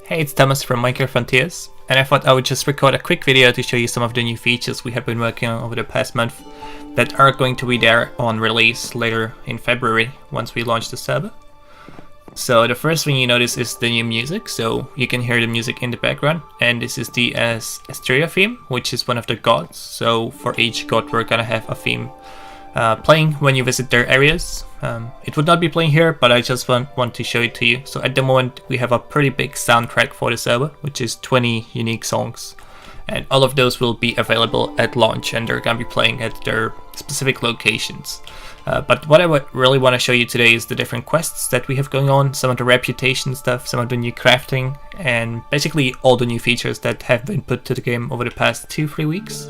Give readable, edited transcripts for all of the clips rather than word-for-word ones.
Hey, it's Thomas from Minecraft Frontiers, and I thought I would just record a quick video to show you some of the new features we have been working on over the past month that are going to be there on release later in February once we launch the server. So the first thing you notice is the new music, so you can hear the music in the background, and this is the Asteria theme, which is one of the gods. So for each god we're gonna have a theme playing when you visit their areas. It would not be playing here, but I just want to show it to you. So at the moment we have a pretty big soundtrack for the server, which is 20 unique songs, and all of those will be available at launch, and they're gonna be playing at their specific locations. But what I really want to show you today is the different quests that we have going on, some of the reputation stuff, some of the new crafting, and basically all the new features that have been put to the game over the past 2-3 weeks.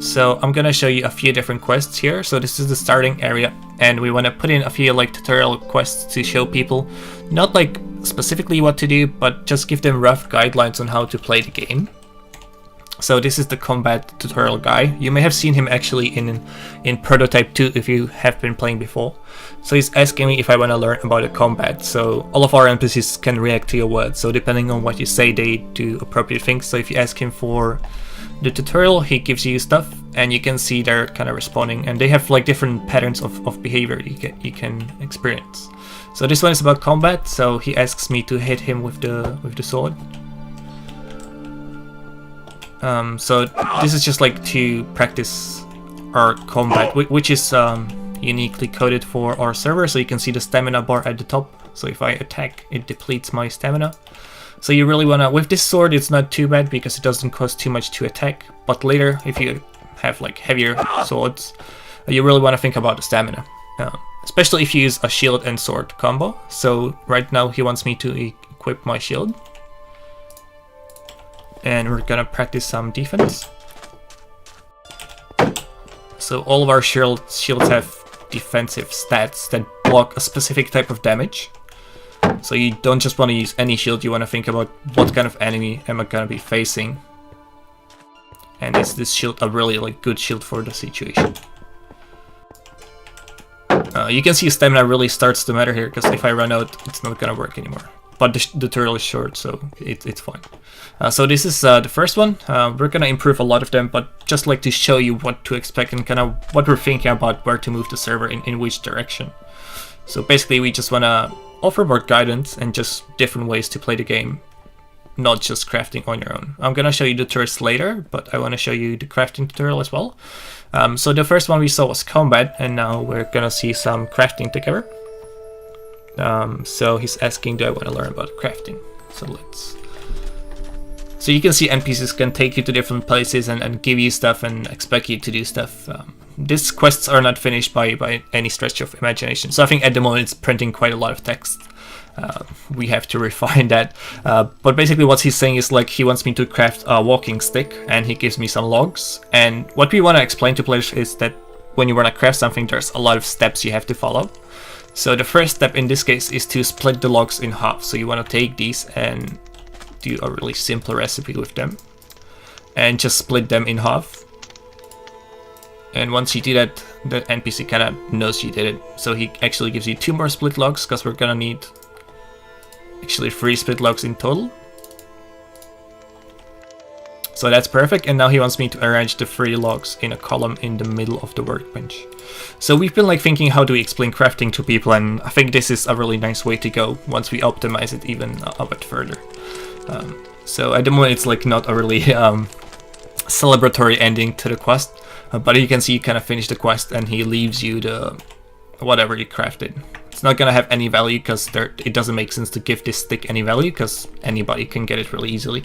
So I'm gonna show you a few different quests here. So this is the starting area, and we want to put in a few like tutorial quests to show people not like specifically what to do, but just give them rough guidelines on how to play the game. So this is the combat tutorial guy. You may have seen him actually in Prototype 2 if you have been playing before. So he's asking me if I want to learn about the combat. So all of our NPCs can react to your words. So depending on what you say, they do appropriate things. So if you ask him for the tutorial, he gives you stuff, and you can see they're kind of responding, and they have like different patterns of behavior you can experience. So this one is about combat. So he asks me to hit him with the sword. So this is just like to practice our combat, which is uniquely coded for our server. So you can see the stamina bar at the top. So if I attack, it depletes my stamina. So you really wanna, with this sword it's not too bad because it doesn't cost too much to attack, but later if you have like heavier swords, you really wanna think about the stamina. Especially if you use a shield and sword combo. So right now he wants me to equip my shield. And we're gonna practice some defense. So all of our shields have defensive stats that block a specific type of damage. So you don't just want to use any shield, you want to think about what kind of enemy am I gonna be facing. And is this shield a really like good shield for the situation? You can see stamina really starts to matter here, because if I run out, it's not gonna work anymore. But the tutorial is short, so it's fine. So this is the first one. We're gonna improve a lot of them, but just like to show you what to expect and kind of what we're thinking about where to move the server in which direction. So basically we just wanna offer more guidance and just different ways to play the game, not just crafting on your own. I'm gonna show you the turrets later, but I wanna show you the crafting tutorial as well. So the first one we saw was combat, and now we're gonna see some crafting together. So he's asking, do I want to learn about crafting? So you can see NPCs can take you to different places and give you stuff and expect you to do stuff. These quests are not finished by any stretch of imagination. So I think at the moment it's printing quite a lot of text. We have to refine that. But basically what he's saying is like he wants me to craft a walking stick, and he gives me some logs. And what we want to explain to players is that when you want to craft something, there's a lot of steps you have to follow. So the first step in this case is to split the logs in half. So you want to take these and do a really simple recipe with them, and just split them in half. And once you do that, the NPC kind of knows you did it. So he actually gives you 2 more split logs, because we're gonna need actually 3 split logs in total. So that's perfect, and now he wants me to arrange the 3 logs in a column in the middle of the workbench. So we've been like thinking how do we explain crafting to people, and I think this is a really nice way to go once we optimize it even a bit further. So at the moment it's like not a really celebratory ending to the quest, but you can see you kind of finish the quest and he leaves you the whatever you crafted. It's not gonna have any value because it doesn't make sense to give this stick any value, because anybody can get it really easily.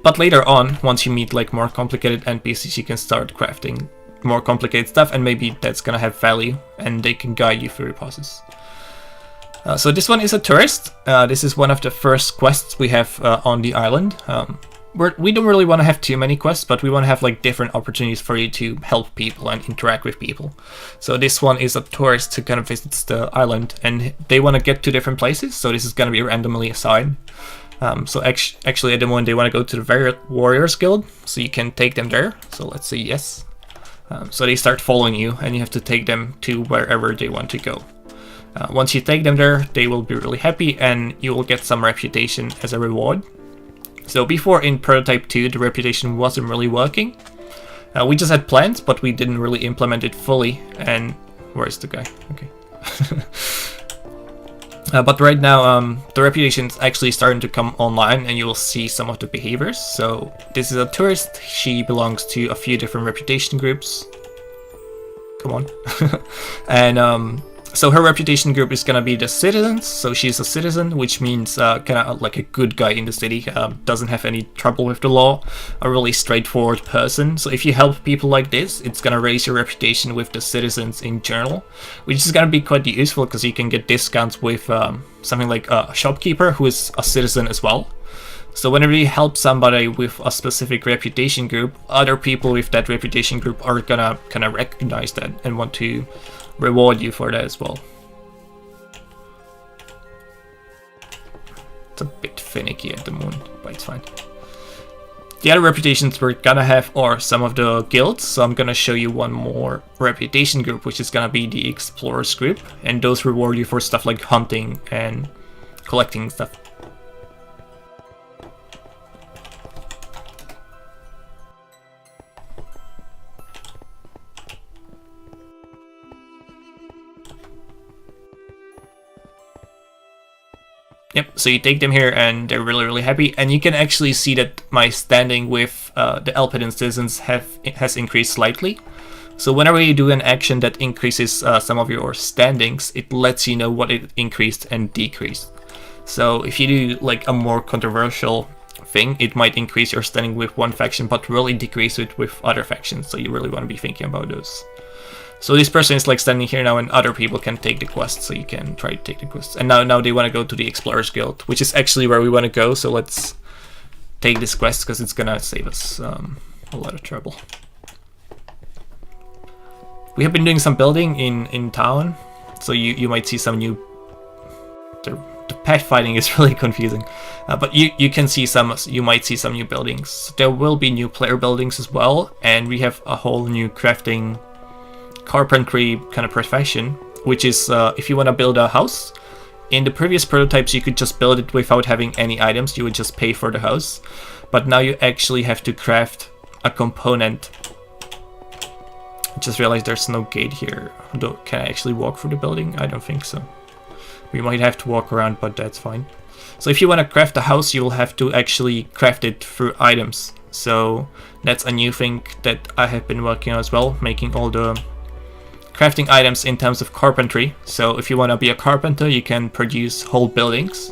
But later on, once you meet like more complicated NPCs, you can start crafting more complicated stuff, and maybe that's gonna have value and they can guide you through the process. So this one is a tourist. This is one of the first quests we have on the island. We don't really want to have too many quests, but we want to have like different opportunities for you to help people and interact with people. So this one is a tourist who kind of visits the island, and they want to get to different places. So this is going to be randomly assigned. So actually at the moment they want to go to the Warriors Guild, so you can take them there. So let's say yes. So they start following you, and you have to take them to wherever they want to go. Once you take them there, they will be really happy and you will get some reputation as a reward. So before in Prototype 2 the reputation wasn't really working. We just had plans, but we didn't really implement it fully. And where's the guy? Okay. But right now the reputation is actually starting to come online and you will see some of the behaviors. So this is a tourist. She belongs to a few different reputation groups. Come on. And so her reputation group is gonna be the citizens. So she's a citizen, which means kind of like a good guy in the city, doesn't have any trouble with the law, a really straightforward person. So if you help people like this, it's gonna raise your reputation with the citizens in general, which is gonna be quite useful because you can get discounts with something like a shopkeeper who is a citizen as well. So whenever you help somebody with a specific reputation group, other people with that reputation group are gonna kind of recognize that and want to reward you for that as well. It's a bit finicky at the moment, but it's fine. The other reputations we're gonna have are some of the guilds, so I'm gonna show you one more reputation group, which is gonna be the Explorers group, and those reward you for stuff like hunting and collecting stuff. Yep, so you take them here and they're really happy, and you can actually see that my standing with the Elpidon citizens has increased slightly. So whenever you do an action that increases some of your standings, it lets you know what it increased and decreased. So if you do like a more controversial thing, it might increase your standing with one faction but really decrease it with other factions, so you really want to be thinking about those. So this person is like standing here now and other people can take the quest, so you can try to take the quest. And now they want to go to the Explorers Guild, which is actually where we want to go, so let's take this quest because it's gonna save us a lot of trouble. We have been doing some building in town, so you might see some new... The pathfinding is really confusing, but you can see you might see some new buildings. There will be new player buildings as well, and we have a whole new crafting carpentry kind of profession, which is if you want to build a house. In the previous prototypes you could just build it without having any items, you would just pay for the house, but now you actually have to craft a component. I just realized there's no gate here. Can I actually walk through the building? I don't think so. We might have to walk around, but that's fine. So if you want to craft a house, you will have to actually craft it through items. So that's a new thing that I have been working on as well, making all the crafting items in terms of carpentry. So if you want to be a carpenter, you can produce whole buildings,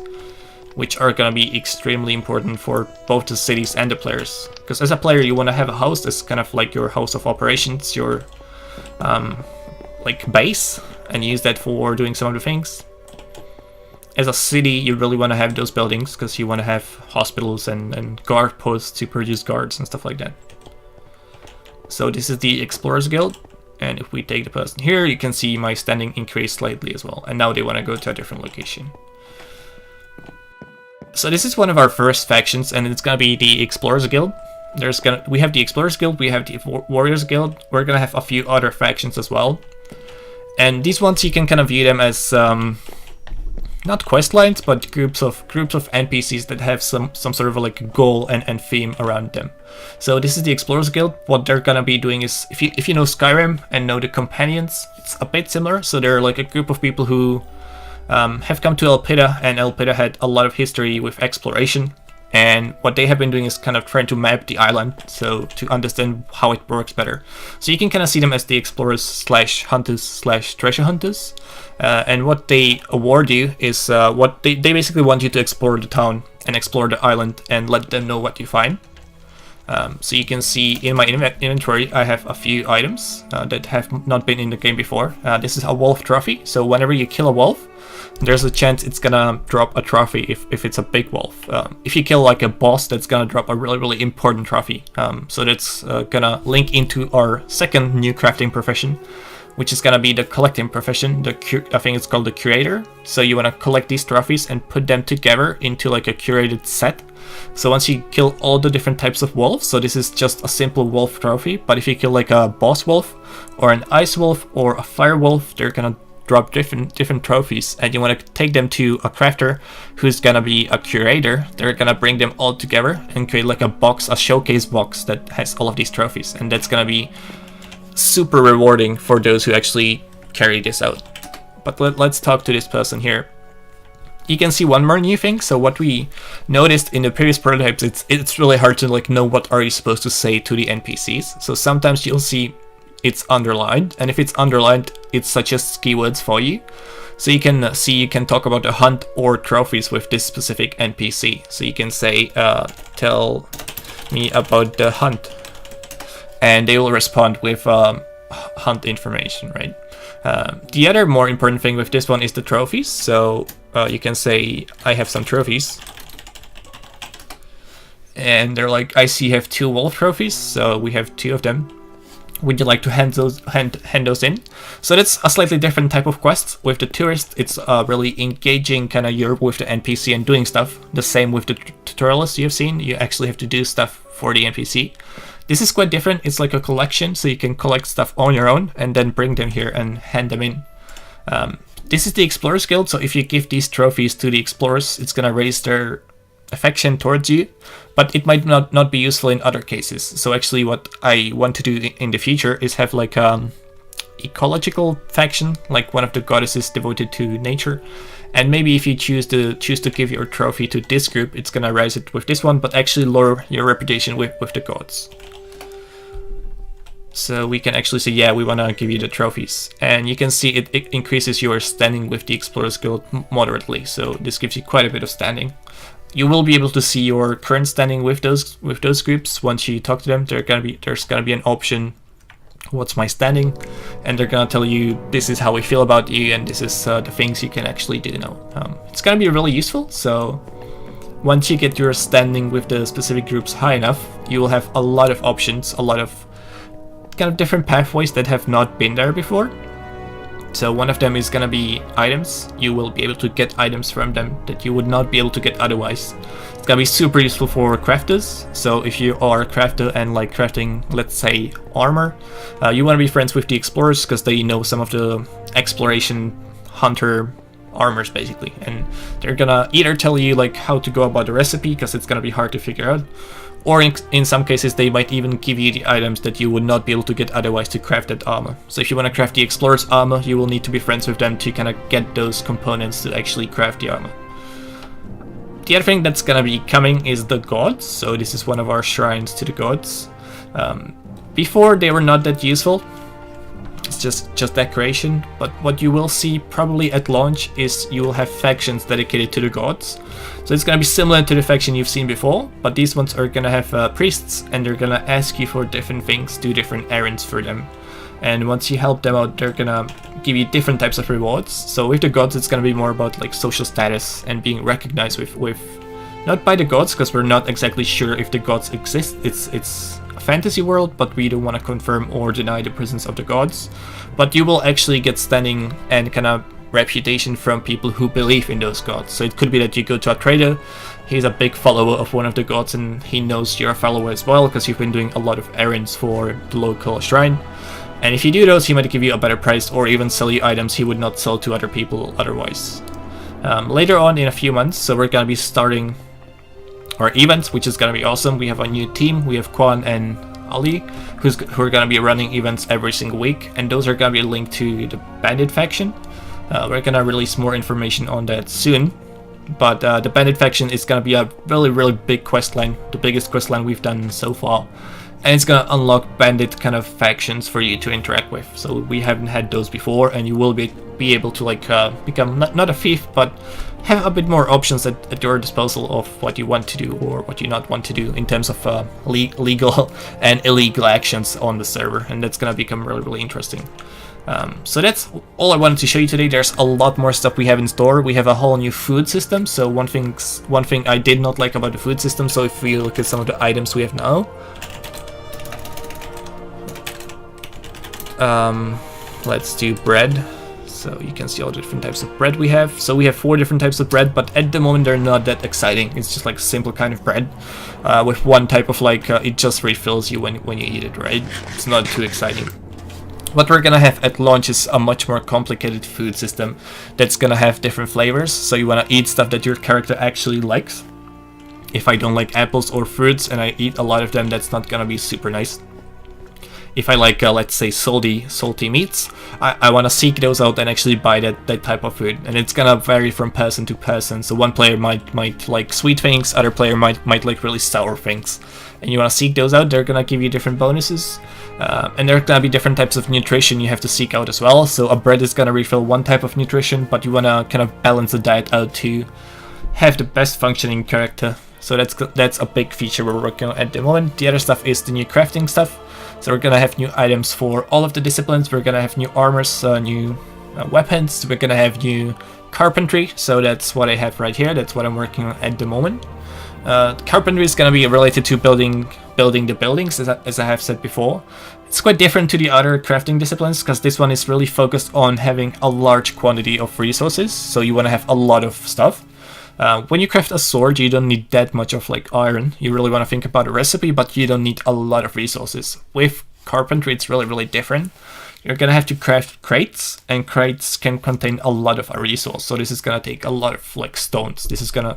which are going to be extremely important for both the cities and the players. Because as a player, you want to have a house that's kind of like your house of operations, your like base, and use that for doing some of the things. As a city, you really want to have those buildings because you want to have hospitals and guard posts to produce guards and stuff like that. So this is the Explorers Guild. And if we take the person here, you can see my standing increase slightly as well. And now they want to go to a different location. So this is one of our first factions, and it's going to be the Explorers Guild. We have the Explorers Guild, we have the Warriors Guild. We're going to have a few other factions as well. And these ones you can kind of view them as not quest lines, but groups of NPCs that have some sort of like goal and theme around them. So this is the Explorers Guild. What they're gonna be doing is, if you know Skyrim and know the companions, it's a bit similar. So they're like a group of people who have come to Elpida, and Elpida had a lot of history with exploration. And what they have been doing is kind of trying to map the island, so to understand how it works better. So you can kind of see them as the explorers slash hunters slash treasure hunters. And what they award you is what they basically want you to explore the town and explore the island and let them know what you find. So you can see in my inventory I have a few items that have not been in the game before. This is a wolf trophy, so whenever you kill a wolf, there's a chance it's gonna drop a trophy if it's a big wolf. If you kill like a boss, that's gonna drop a really important trophy. So that's gonna link into our second new crafting profession, which is gonna be the collecting profession. I think it's called the curator. So you wanna collect these trophies and put them together into like a curated set. So once you kill all the different types of wolves, so this is just a simple wolf trophy, but if you kill like a boss wolf or an ice wolf or a fire wolf, they're gonna drop different trophies, and you want to take them to a crafter who's gonna be a curator. They're gonna bring them all together and create like a box, a showcase box that has all of these trophies, and that's gonna be super rewarding for those who actually carry this out. But let's talk to this person here. You can see one more new thing. So what we noticed in the previous prototypes, it's really hard to like know what are you supposed to say to the NPCs. So sometimes you'll see it's underlined, and if it's underlined, it suggests keywords for you. So you can see you can talk about a hunt or trophies with this specific NPC. So you can say, tell me about the hunt, and they will respond with hunt information, right? The other more important thing with this one is the trophies. So you can say, I have some trophies. And they're like, I see you have 2 wolf trophies, so we have 2 of them. Would you like to hand those in? So that's a slightly different type of quest. With the tourist, it's really engaging kind of Europe with the NPC and doing stuff. The same with the tutorials you've seen. You actually have to do stuff for the NPC. This is quite different. It's like a collection, so you can collect stuff on your own and then bring them here and hand them in. This is the Explorers Guild, so if you give these trophies to the Explorers, it's gonna raise their affection towards you, but it might not be useful in other cases. So actually what I want to do in the future is have like ecological faction, like one of the goddesses devoted to nature. And maybe if you choose to give your trophy to this group, it's gonna raise it with this one, but actually lower your reputation with the gods. So we can actually say, yeah, we want to give you the trophies. And you can see it increases your standing with the Explorers Guild moderately. So this gives you quite a bit of standing. You will be able to see your current standing with those groups once you talk to them. There's gonna be an option, what's my standing? And they're gonna tell you, this is how we feel about you, and this is the things you can actually do now. It's gonna be really useful. So once you get your standing with the specific groups high enough, you will have a lot of options, a lot of kind of different pathways that have not been there before. So one of them is gonna be items. You will be able to get items from them that you would not be able to get otherwise. It's gonna be super useful for crafters. So if you are a crafter and like crafting, let's say, armor, you wanna be friends with the explorers because they know some of the exploration hunter armors basically, and they're gonna either tell you like how to go about the recipe because it's gonna be hard to figure out, or in some cases they might even give you the items that you would not be able to get otherwise to craft that armor. So if you want to craft the explorer's armor, you will need to be friends with them to kind of get those components to actually craft the armor. The other thing that's gonna be coming is the gods. So this is one of our shrines to the gods. Before they were not that useful. It's just decoration, but what you will see probably at launch is you will have factions dedicated to the gods. So it's gonna be similar to the faction you've seen before, but these ones are gonna have priests, and they're gonna ask you for different things, do different errands for them. And once you help them out, they're gonna give you different types of rewards. So with the gods, it's gonna be more about like social status and being recognized with not by the gods, because we're not exactly sure if the gods exist. It's a fantasy world, but we don't want to confirm or deny the presence of the gods. But you will actually get standing and kind of reputation from people who believe in those gods. So it could be that you go to a trader, he's a big follower of one of the gods, and he knows you're a follower as well because you've been doing a lot of errands for the local shrine. And if you do those, he might give you a better price or even sell you items he would not sell to other people otherwise. Later on in a few months, so we're gonna be starting our events, which is gonna be awesome. We have a new team. We have Kwan and Ali, who are gonna be running events every single week, and those are gonna be linked to the Bandit faction. We're gonna release more information on that soon, but the Bandit faction is gonna be a really big quest line, the biggest quest line we've done so far, and it's gonna unlock Bandit kind of factions for you to interact with. So we haven't had those before, and you will be able to like become not a thief, but have a bit more options at your disposal of what you want to do or what you not want to do in terms of legal and illegal actions on the server, and that's gonna become really interesting. So that's all I wanted to show you today. There's a lot more stuff we have in store. We have a whole new food system. So one thing I did not like about the food system, so if we look at some of the items we have now, let's do bread. So you can see all the different types of bread we have. So we have 4 different types of bread, but at the moment they're not that exciting. It's just like a simple kind of bread with one type of like, it just refills you when you eat it, right? It's not too exciting. What we're gonna have at launch is a much more complicated food system that's gonna have different flavors. So you wanna eat stuff that your character actually likes. If I don't like apples or fruits and I eat a lot of them, that's not gonna be super nice. If I like, let's say, salty meats, I want to seek those out and actually buy that type of food. And it's gonna vary from person to person. So one player might like sweet things, other player might like really sour things. And you want to seek those out. They're gonna give you different bonuses, and there are gonna be different types of nutrition you have to seek out as well. So a bread is gonna refill one type of nutrition, but you wanna kind of balance the diet out to have the best functioning character. So that's a big feature we're working on at the moment. The other stuff is the new crafting stuff. So we're gonna have new items for all of the disciplines. We're gonna have new armors, new weapons. We're gonna have new carpentry. So that's what I have right here. That's what I'm working on at the moment. Carpentry is gonna be related to building the buildings, as I have said before. It's quite different to the other crafting disciplines because this one is really focused on having a large quantity of resources. So you want to have a lot of stuff. When you craft a sword, you don't need that much of like iron. You really want to think about a recipe, but you don't need a lot of resources. With carpentry, it's really different. You're gonna have to craft crates, and crates can contain a lot of a resource. So this is gonna take a lot of like stones.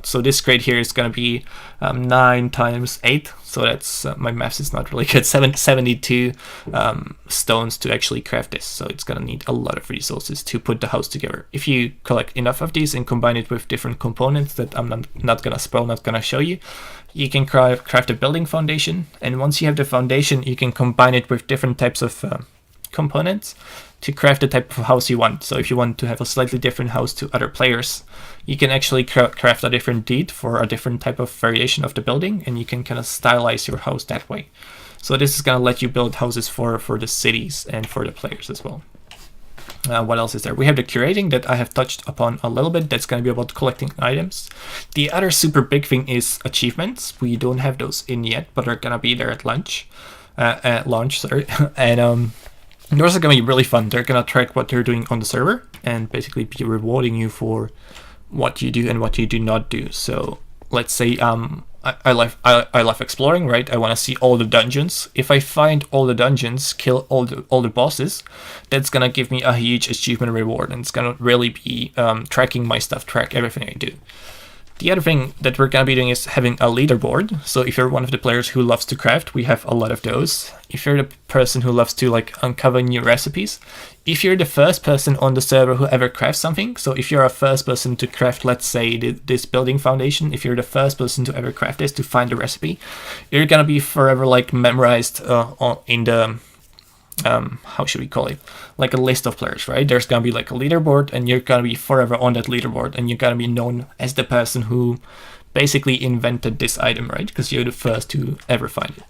So this crate here is gonna be 9 times 8. So that's my maths is not really good. 72 stones to actually craft this. So it's gonna need a lot of resources to put the house together. If you collect enough of these and combine it with different components that I'm not gonna spoil, not gonna show you, you can craft a building foundation. And once you have the foundation, you can combine it with different types of components to craft the type of house you want. So if you want to have a slightly different house to other players, you can actually craft a different deed for a different type of variation of the building, and you can kind of stylize your house that way. So this is going to let you build houses for the cities and for the players as well. What else is there? We have the curating that I have touched upon a little bit. That's going to be about collecting items. The other super big thing is achievements. We don't have those in yet, but they're going to be there at launch. And those are going to be really fun. They're going to track what you're doing on the server and basically be rewarding you for what you do and what you do not do. So let's say I love exploring, right? I want to see all the dungeons. If I find all the dungeons, kill all the bosses, that's going to give me a huge achievement reward, and it's going to really be tracking my stuff, track everything I do. The other thing that we're going to be doing is having a leaderboard. So if you're one of the players who loves to craft, we have a lot of those. If you're the person who loves to like uncover new recipes, if you're the first person on the server who ever crafts something, so if you're a first person to craft, let's say this building foundation, if you're the first person to ever craft this, to find the recipe, you're going to be forever like memorized in the how should we call it, like a list of players, right? There's gonna be like a leaderboard, and you're gonna be forever on that leaderboard, and you're gonna be known as the person who basically invented this item, right? Because you're the first to ever find it.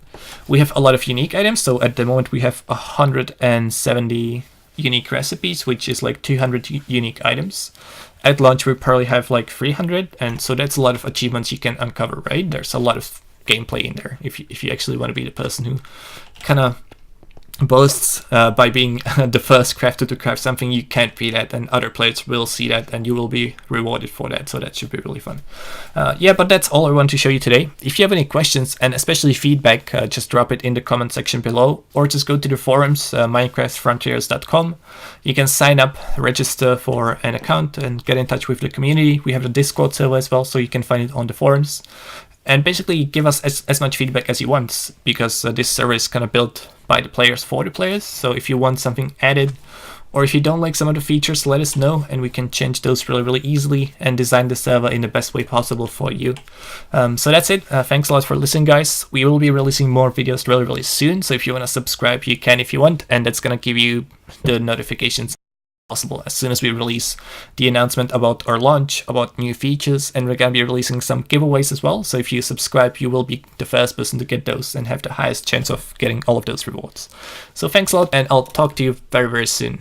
We have a lot of unique items. So at the moment we have 170 unique recipes, which is like 200 unique items. At launch we probably have like 300, and so that's a lot of achievements you can uncover, right? There's a lot of gameplay in there if you actually want to be the person who kind of boasts by being the first crafter to craft something. You can't be that, and other players will see that, and you will be rewarded for that. So that should be really fun. Yeah, but that's all I want to show you today. If you have any questions and especially feedback, just drop it in the comment section below, or just go to the forums, minecraftfrontiers.com. You can sign up, register for an account, and get in touch with the community. We have the Discord server as well, so you can find it on the forums. And basically give us as much feedback as you want, because this server is kind of built by the players for the players. So if you want something added, or if you don't like some of the features, let us know, and we can change those really easily and design the server in the best way possible for you. So that's it. Thanks a lot for listening, guys. We will be releasing more videos really soon. So if you want to subscribe, you can if you want, and that's going to give you the notifications possible as soon as we release the announcement about our launch, about new features, and we're going to be releasing some giveaways as well. So if you subscribe, you will be the first person to get those and have the highest chance of getting all of those rewards. So thanks a lot, and I'll talk to you very soon.